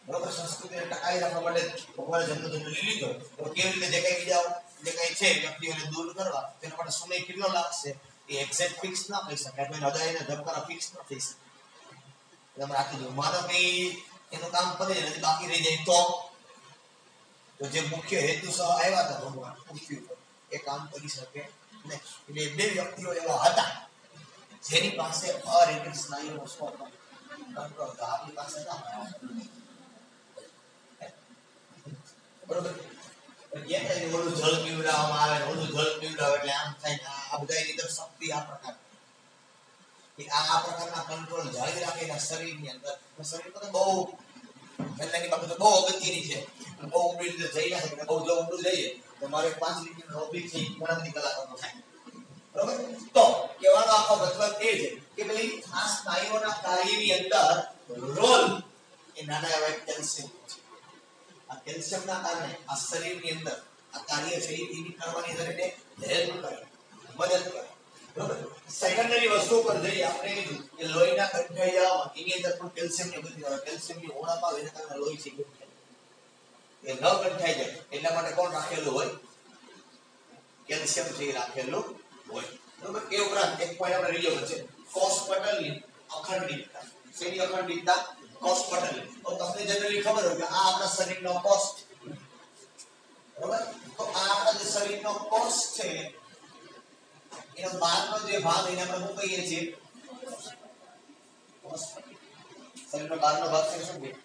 બરોબર સંસ્કૃતિને ટકાવી રાખવા માટે ભગવાને જન્મ લઈ લીધો તો કેવી રીતે જે કઈ બીજા જે કઈ છે વ્યક્તિઓને દૂર કરવા તેના માટે સમય કેટલો લાગશે એ એક્ઝેક્ટ ફિક્સ ના થઈ શકે એટલે હૃદયના ધબકારા ફિક્સ ન થઈ શકે તમે આખી માનો કે એનું કામ કરી જાય નથી બાકી રહી જાય તો જે મુખ્ય હેતુ સહ આવ્યા હતા ભગવાન પૃથ્વી પર એ કામ કરી શકે ને એટલે બે વ્યક્તિઓ એવા હતા જેની પાસે અરેગન સ્નાયુનો સ્કોપ હતો આપણી પાસે ના બરોબર જે ઓલું જળ પીવડાવવામાં આવે ઓલું જળ પીવડાવે એટલે આમ થાય આ બધાની અંદર શક્તિ આ પ્રકાર કે આ પ્રકારના કંટ્રોલ જાળવી રાખે એના શરીરની અંદર શરીર પર બહુ પહેલાની બાબત બહુ અગત્યની છે બહુ ઊંડી રીતે જઈ શકે બહુ જો ઊંડું જઈએ તો મારે 5 મિનિટનો ઓબિક છે ઘણા બધી કલાકો થાય બરોબર તો કહેવાનો આખો મતલબ એ છે કે પેલી આ સ્નાયુઓના કાર્યની અંદર રોલ એ નાના એવા કેલ્શિયમ છે આ કેલ્શિયમના કારણે આ શરીરની અંદર આ કાર્ય છે એની કરવાની દરેકે હેલ્પ કરે મદદ કરે બરોબર સેકન્ડરી વસ્તુ પર જઈએ આપણે કીધું કે લોહીના ગંઠાઈયામાં એની અંદર પણ કેલ્શિયમની બધી કેલ્શિયમની ઉણપ આવે એના કારણે લોહી છે એ ન ગંઠાઈ જાય એટલા માટે કોણ રાખેલું હોય કેલ્શિયમ છે રાખેલું હોય બરોબર એ ઉપરાંત એક પોઈન્ટ આપણે રીયો છે કોષ પટલની અખંડિતતા શેની અખંડિતતા કોષ પટલની તો તમને જનરલી ખબર હોય કે આ આપણા શરીરનો કોષ બરોબર તો આ આપણા જે શરીરનો કોષ છે એનો બહારનો જે ભાગ એને આપણે શું કહીએ છીએ કોષ પટલ શરીરનો બહારનો ભાગ છે શું કહીએ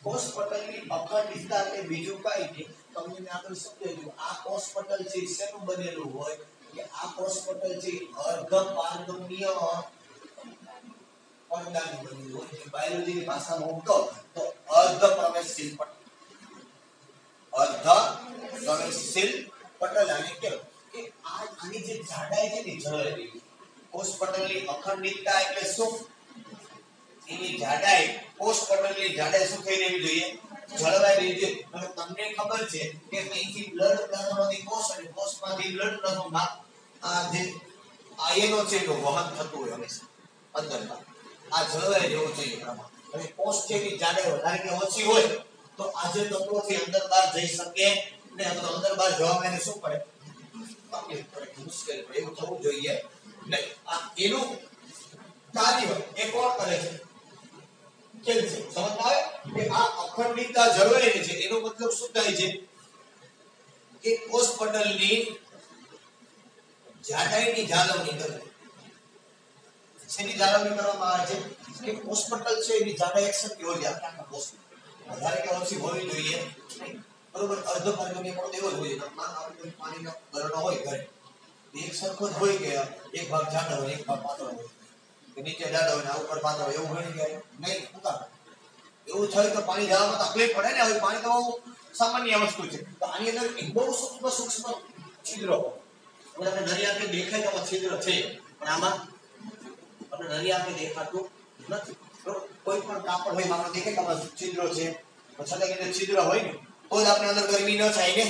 કોષ પટલની અખંડિતતા એટલે બીજું કઈ નહીં તમને મેં આગળ સમજાવ્યું આ કોષ પટલ છે શેનું બનેલું હોય કે આ કોષ પટલ છે અર્ધ પારગમ્ય પડદાનું બનેલું હોય કે બાયોલોજીની ભાષામાં હું કહું તો અર્ધ પ્રવેશશીલ પટલ અર્ધ પ્રવેશશીલ પટલ આને કહેવાય કે આની જે જાડાઈ છે ને જળવાઈ કોષ પટલની અખંડિતતા એટલે શું એની જાડાઈ કોષ પટલની જાડાઈ શું થઈ રહેવી જોઈએ જળવાઈ રહી છે અને તમને ખબર છે કે અહીંથી બ્લડ પ્લાઝમાથી કોષ અને કોષમાંથી બ્લડ પ્લાઝમા આ જે આયનો છે એનું વહન થતું હોય હંમેશા અંદરમાં આ જળવાઈ રહેવું જોઈએ પ્રમાણ. અને કોષ છે એની જાડાઈ વધારે કે ઓછી હોય તો આજે તત્વોથી અંદર બહાર જઈ શકે ને અંદર બહાર જવા માટે શું પડે? તકલીફ પડે, મુશ્કેલ પડે. એવું થવું જોઈએ નહીં. આ એનું કાર્ય એ કોણ કરે છે? કેલ્શિયમ. સમજ આવે કે આ અખંડિતતા જળવાઈ રહી છે એનો મતલબ શું થાય છે કે કોષ પટલની જાડાઈની જાળવણી કરે. શેની જાળવણી કરવામાં આવે છે કે કોષ પટલ છે એની જાડાઈ એક સરખી હોવી જોઈએ. આખા કોષ વધારે કે ઓછી હોવી જોઈએ નહીં. બરોબર. અર્ધ પારગમ્ય પણ એવો જ હોય. માનો આપણે પાણીનો ગરણો હોય ઘરે, એક સરખો જ હોય કે એક ભાગ જાડો હોય એક ભાગ પાતળો હોય, કે નીચે જાડો હોય ને ઉપર પાતળો હોય, એવું ગણી જાય નહીં. એવું થાય તો પાણી જવામાં તકલીફ પડે ને. હવે પાણી તો સામાન્ય વસ્તુ છે. તો આની અંદર એક બહુ સૂક્ષ્મ છિદ્રો હોય. આપણે દરિયાથી દેખાય તો છિદ્ર છે, પણ આમાં આપણે દરિયાથી દેખાતું નથી. કોઈ પણ કાપડ હોય આપણે દેખાય કે આમાં છિદ્રો છે, છતાં કે છિદ્ર હોય ને તો જ આપણે અંદર ગરમી ન થાય ને.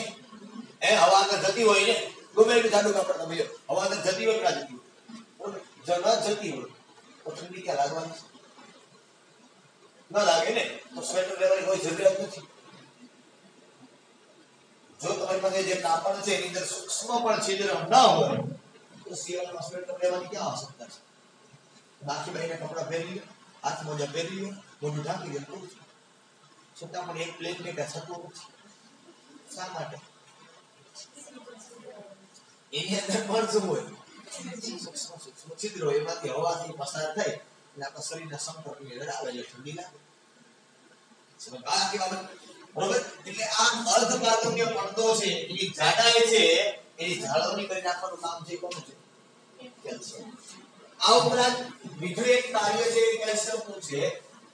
હવા અંદર જતી હોય ને, ગમે એટલું જાડું કાપડ તમે લો, હવા અંદર જતી હોય કે ના જતી હોય? જો ન જતી હોય તો ઠંડી ક્યાં લાગવાની? ન લાગે ને. તો સ્વેટર લેવાની કોઈ જરૂરિયાત નથી. જો તમારી પાસે જે કાપડ છે એની અંદર સૂક્ષ્મ પણ છિદ્ર ન હોય તો શિયાળામાં સ્વેટર લેવાની ક્યાં આવશ્યકતા છે? બાકી બાઈને કપડા પહેરી લો, હાથ મોજા પહેરી લો, મોઢું ઢાંકી લો, છતાં પણ એક પ્લેન ને કે થતું નથી. શા માટે? એની અંદર પણ શું હોય? સૂક્ષ્મ છિદ્રો. એમાંથી હવાથી પસાર થઈ એટલે આપણા શરીરના સંપર્કની અંદર આવે એટલે ઠંડી લાગે. બરોબર. એટલે આ અર્ધ પારગમ્ય પડદો છે એની જાડાઈ છે એની જાળવણી કરી નાખવાનું કામ છે કોનું છે? કેલ્શિયમ. આ ઉપરાંત બીજું એક કાર્ય છે કેલ્શિયમનું છે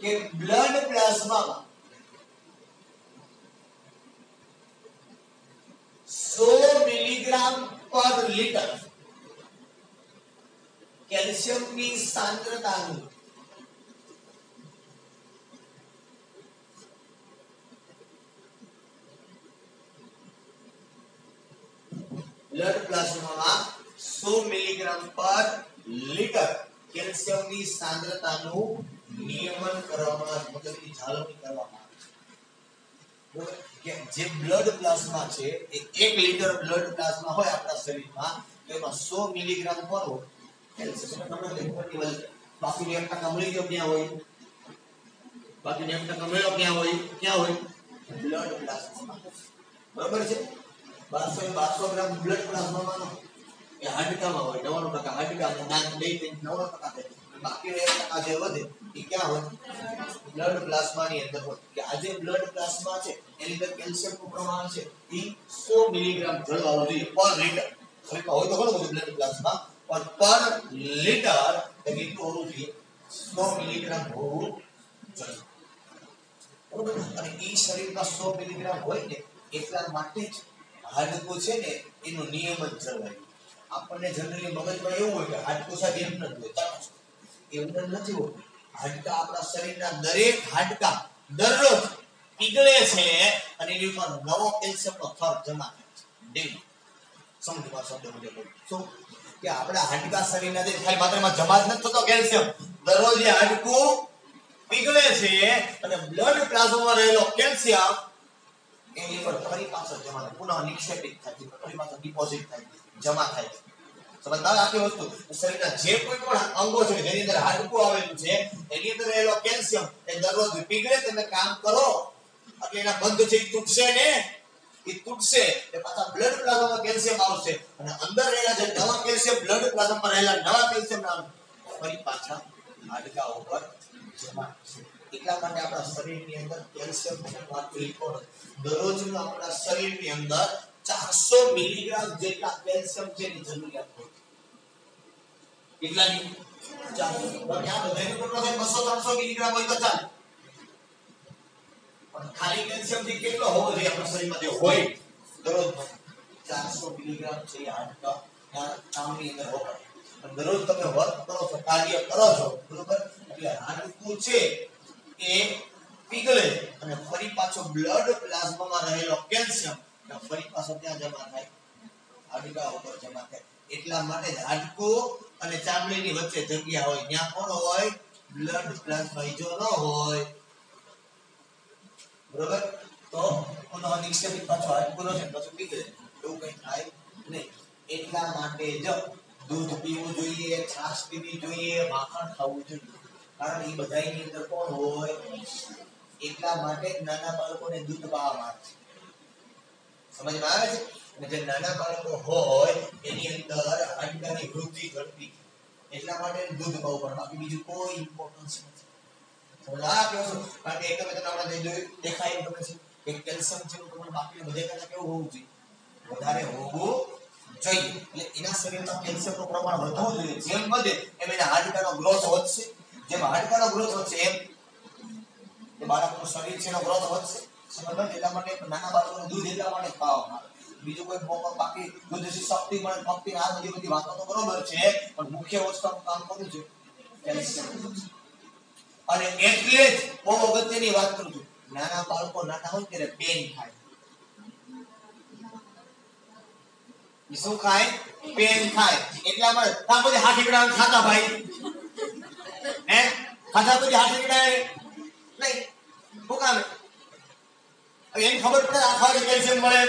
કે બ્લડ પ્લાઝમામાં 100 મિલીગ્રામ પર લિટર કેલ્શિયમની સાંદ્રતાનું બ્લડ પ્લાઝમામાં 100 મિલીગ્રામ પર લિટર કેલ્શિયમની સાંદ્રતાનું નિયમન કરવામાં, મતલબ જાળવણી કરવામાં આવે છે. જે બ્લડ પ્લાઝમા છે એ 1 લિટર બ્લડ પ્લાઝમા હોય આપણા શરીરમાં તો એમાં 100 મિલીગ્રામ પર કેલ્શિયમ બાકી 1% મળી ગયો ક્યાં હોય? બાકી 1% મળ્યો ક્યાં હોય? ક્યાં હોય? બ્લડ પ્લાઝમામાં. બરાબર છે. 1200 ગ્રામ બ્લડ પ્લાઝમામાં એ હાડકામાં હોય. 99% હાડકામાં, દાંત બે 99% થાય. બાકી 1% જે વધે એ ક્યાં હોય? બ્લડ પ્લાઝમાની અંદર હોય. કે આ જે બ્લડ પ્લાઝમા છે એની અંદર કેલ્શિયમનું પ્રમાણ છે એ 100 મિલીગ્રામ જળવાવું જોઈએ પર લિટર. શરીરમાં હોય તો ઘણું બધું બ્લડ પ્લાઝમા, પણ પર લિટર કેટલું હોવું જોઈએ? 100 મિલીગ્રામ હોવું જોઈએ. બરોબર. અને એ શરીરમાં 100 મિલીગ્રામ હોય ને એટલા માટે જ હાડકું છે ને એનું નિયમન જળવાય. આપણને જનરલી મગજમાં એવું હોય કે હાડકું સાહેબ એમ નથી હોય, એવું નથી હોતું. હાડકા આપણા શરીરના દરેક હાડકા દરરોજ પીગળે છે અને એની ઉપર નવો કેલ્શિયમનો થર જમા થાય છે ડેલી. સમજવા શબ્દ મુજબ શું કે આપણા હાડકા શરીરના જે ખાલી માત્રામાં જમા જ નથી થતો કેલ્શિયમ, દરરોજ એ હાડકું પીગળે છે અને બ્લડ પ્લાઝમામાં રહેલો કેલ્શિયમ એની પર ફરી પાછો જમા થાય, પુનઃ નિક્ષેપિત થાય છે, ફરી પાછો ડિપોઝિટ થાય છે, જમા થાય છે. સમજતા આખી વસ્તુ શરીરના જે કોઈ પણ અંગો છે જેની અંદર હાડકું આવેલું છે એની અંદર રહેલો કેલ્શિયમ એ દરરોજ પીગળે. તમે કામ કરો એટલે એના બંધ છે એ તૂટશે ને, એ તૂટશે એટલે પાછા બ્લડ પ્લાઝમામાં કેલ્શિયમ આવશે અને અંદર રહેલા જે નવા કેલ્શિયમ બ્લડ પ્લાઝમામાં રહેલા નવા કેલ્શિયમ ફરી પાછા હાડકા ઉપર જમા થશે. એટલા માટે આપણા શરીરની અંદર કેલ્શિયમ દરરોજનું આપણા શરીરની અંદર 400 મિલીગ્રામ જેટલા કેલ્શિયમ છે ની જરૂરિયાત હોય. કેટલાની? 400. બાકી આ બધાનો ટોટલ 200-300 મિલીગ્રામ હોય તો ચાલે. પણ ખાલી કેલ્શિયમ થી કેટલો હોવો જોઈએ આપણા શરીરમાં? જે હોય દરરોજ 400 મિલીગ્રામ છે હાડકા કામની અંદર હોય. દરરોજ તમે વર્ક કરો છો, કાર્ય કરો છો, બરોબર, એટલે હાડકું છે એ પીગળે અને ફરી પાછો બ્લડ પ્લાઝમામાં રહેલો કેલ્શિયમ ફરી પાછો ત્યાં જમા થાય, હાડકા ઉપર જમા થાય. એટલા માટે જ હાડકું અને ચામડીની વચ્ચે જગ્યા હોય ત્યાં કોણ હોય? બ્લડ પ્લાઝમા જો ન હોય બરોબર તો કોનો નિક્ષેપિત પાછો હાડકુનો છે પછી પીગળે એવું કઈ થાય નહીં એટલા માટે જ દૂધ પીવું જોઈએ છાશ પીવી જોઈએ માખણ ખાવું જોઈએ કારણ એ બધાયની અંદર કોણ હોય એટલા માટે નાના બાળકોને દૂધ પાવામાં આવે છે સમજમાં આવે છે અને જે નાના બાળકો હોય એની અંદર હાડકાની વૃદ્ધિ ઝડપી એટલા માટે દૂધ પાવું પણ બાકી બીજું કોઈ ઇમ્પોર્ટન્સ નથી સમજા કેવું કારણ કે એક તમે આપણે જોયું દેખાય તમને છે કે કેલ્શિયમ છે નું પ્રમાણ બાકી બધે કરતા કેવું હોવું જોઈએ વધારે હોવું જોઈએ એટલે એના શરીરમાં કેલ્શિયમનું પ્રમાણ વધવું જોઈએ જેમ વધે એમ એના હાડકાનો ગ્રોથ વધશે જેમ હાડકાનો ગ્રોથ વધશે એમ એ બાળકનું શરીર છે એનો ગ્રોથ વધશે સમજો એટલા માટે નાના બાળકોને દૂધ એટલા માટે ખાવામાં આવે બીજું કોઈ મોકો બાકી દૂધથી શક્તિ મળે ભક્તિ આ બધી વાતો તો બરોબર છે પણ મુખ્ય વસ્તુનું કામ કરવું છે કેલ્શિયમ અને એટલે જ બહુ અગત્યની વાત કરું છું નાના બાળકો નાના હોય ત્યારે પેન ખાય શું ખાય પેન ખાય એટલા માટે તા પછી હાથીકડા ખાતા ભાઈ હે ખાતા પછી હાથીકડા નહીં શું કામ એને ખબર પડે આ ખાવાથી કેલ્શિયમ મળે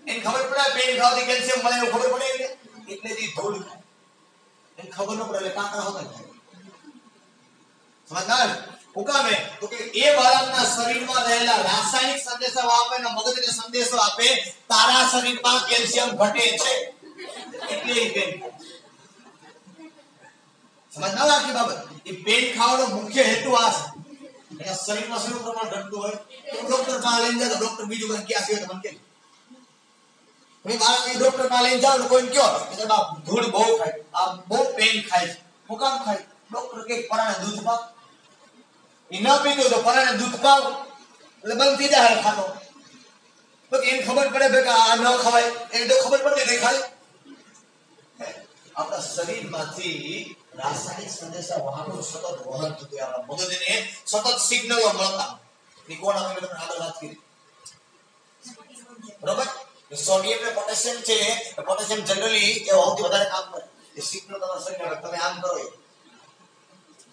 એને ખબર પડે પેન ખાવાથી કેલ્શિયમ મળે એવું ખબર પડે એટલે જ ધૂળ ખાય એને ખબર ન પડે એટલે કાંકરા હોતા થાય સમજદાર હુકામે તો કે એ બાળકના શરીરમાં રહેલા રાસાયણિક સંદેશો આપે ને મગજને સંદેશો આપે તારા શરીરમાં કેલ્શિયમ ઘટે છે એટલે એ પેન સમજદાર આખી બાબત એ પેન ખાવાનો મુખ્ય હેતુ આ છે એના શરીરમાં શું પ્રમાણ ઘટતું હોય તો ડોક્ટર પાસે લઈને જાય તો ડોક્ટર બીજું કંઈ ક્યાં છે તો મને કે તમે બાળકને ડોક્ટર પાસે લઈને જાઓ ને કોઈને કહો કે બાપ ધૂળ બહુ ખાય આ બહુ પેન ખાય છે હુકામ ખાય ડોક્ટર કે પરાણે દૂધ પાક એ ન પીતો તો પરાણે દૂધ પાવ એટલે બંધ થઈ જાય ખાતો તો એને ખબર પડે કે આ ન ખવાય એને તો ખબર પડે નહીં ખાય આપણા શરીરમાંથી રાસાયણિક સંદેશા વાહનો સતત વહન થતું આપણા મગજને સતત સિગ્નલો મળતા નિકોણ આપણે તમને આગળ વાત કરી બરોબર સોડિયમ ને પોટેશિયમ છે પોટેશિયમ જનરલી એ સૌથી વધારે કામ કરે એ સિગ્નલ તમારા શરીરમાં તમે આમ કરો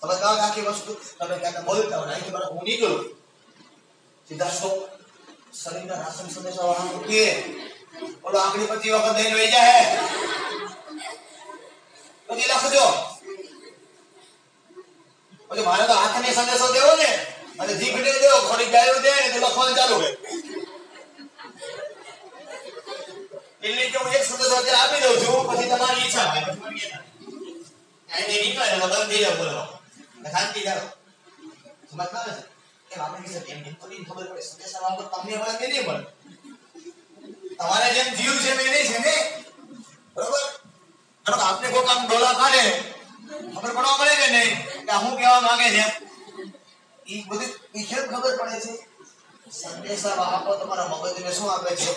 તમે કામ આખી વસ્તુ તમે ક્યાંક બોલતા હોય અહીં તમારે હું નીકળું સીધા સ્ટોપ શરીરના રાસાયણિક સંદેશા વાહનો કે ઓલો આંગળી પછી વખત દઈને વહી જાય પછી લખજો પછી મારે તો હાથને સંદેશો દેવો ને અને જીભને દેવો થોડી ગાયો દે ને તો લખવાનું ચાલુ કરે એટલે કે હું એક સંદેશો અત્યારે આપી દઉં છું પછી તમારી ઈચ્છા હોય પછી મને અહીં નીકળે ને બંધ થઈ જાવ બોલો શાંતિ જાઓ સમજમાં આવે છે કે આપણે કીધું એમ એમ થોડી ખબર પડે સંદેશા વાળો તમને મળે કે નહીં મળે તમારે જેમ જીવ છે એ નહીં છે ને બરોબર અને આપને કોઈ કામ ડોલા કાઢે ખબર પડવા મળે કે નહીં કે હું કહેવા માંગે છે એ બધી કેમ ખબર પડે છે સંદેશા વાહકો તમારા મગજને શું આપે છે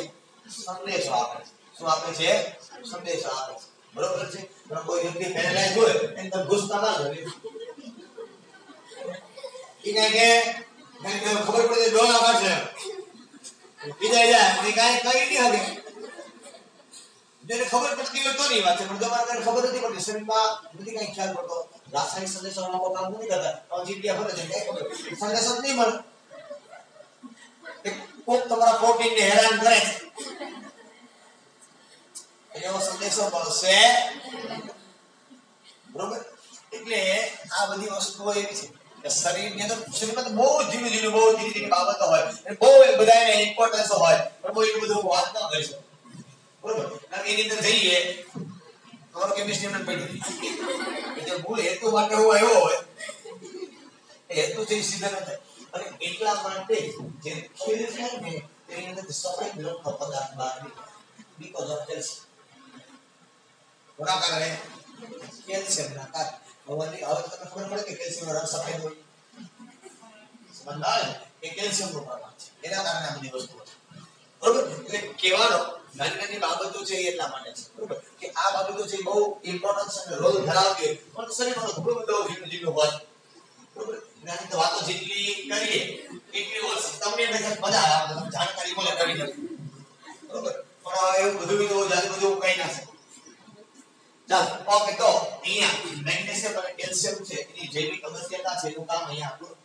સંદેશો આપે છે શું આપે છે સંદેશો આપે છે બરોબર છે પણ કોઈ વ્યક્તિ પેરેલાઇઝ હોય એને તમે ગુસ્સા ના કરે કે ખબર પડે ડોલા કાઢે બીજા જાય એ કાંઈ કઈ નહીં હવે જેને ખબર પડતી હોય તો નહીં વાત છે પણ તમારે ખબર નથી પડતી શરીરમાં નથી કઈ ખ્યાલ પડતો રાસાયણિક સંદેશો લોકો કામ નથી કરતા તો જીભિયા ભરે છે કઈ ખબર સંદેશો જ નહીં મળે કોક તમારા પ્રોટીનને હેરાન કરે છે એવો સંદેશો મળશે બરોબર એટલે આ બધી વસ્તુઓ એવી છે કે શરીરની અંદર શરીરમાં બહુ ઝીણી બાબતો હોય અને બહુ બધાને ઇમ્પોર્ટન્સ હોય પણ બહુ એટલું બધું વાત ન કરી શકો બરોબર એની અંદર જઈએ તમારો કેમિસ્ટ્રી મને પડી એટલે મૂળ હેતુ માટે હું આવ્યો હોય એ હેતુ છે સીધા ન થાય અને એટલા માટે જે ખેલ થાય ને એની અંદર સફેદ રંગનો પદાર્થ બહાર નીકળે બીકોઝ ઓફ કેલ્શિયમ કોના કારણે કેલ્શિયમના કારણે હવે તમને ખબર પડે કે કેલ્શિયમનો રંગ સફેદ હોય સમજાય કે કેલ્શિયમનું પ્રમાણ છે એના કારણે આ બધી વસ્તુઓ છે બરોબર એટલે કહેવાનો નાની બાબતો છે એટલા માટે છે બરોબર કે આ બાબતો છે બહુ ઇમ્પોર્ટન્સ અને રોલ ધરાવતી હોય પણ શરીરમાં ઘણો બધો જીવન હોય બરોબર નાની વાતો જેટલી કરીએ એટલી ઓછી તમને મજા આવે તમને જાણકારી મળે કરી નથી બરોબર પણ એવું બધું જાજુ બધું કઈ ના શકે ચાલો ઓકે તો અહીંયા મેગ્નેશિયમ અને કેલ્શિયમ છે એની જૈવિક અગત્યતા છે એનું કામ અહીંયા આપણું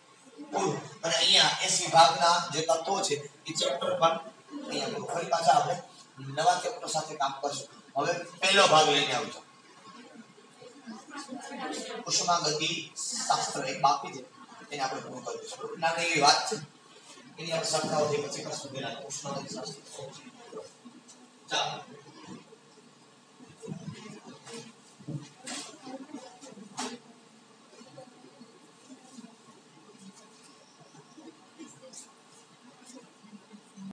પૂરું અને અહીંયા 80 ભાગના જે તત્વો છે એ ચેપ્ટર પણ અહીંયા પૂરું ફરી પાછા આપણે નવા ચેપ્ટર સાથે કામ કરશું હવે પહેલો ભાગ લઈને આવજો ઉષ્માગતિ શાસ્ત્ર એક બાકી છે એને આપણે પૂરું કરીશું નાની એવી વાત છે એની આપણે સરખાવતી પછી કરશું ઉષ્માગતિ શાસ્ત્ર ચાલો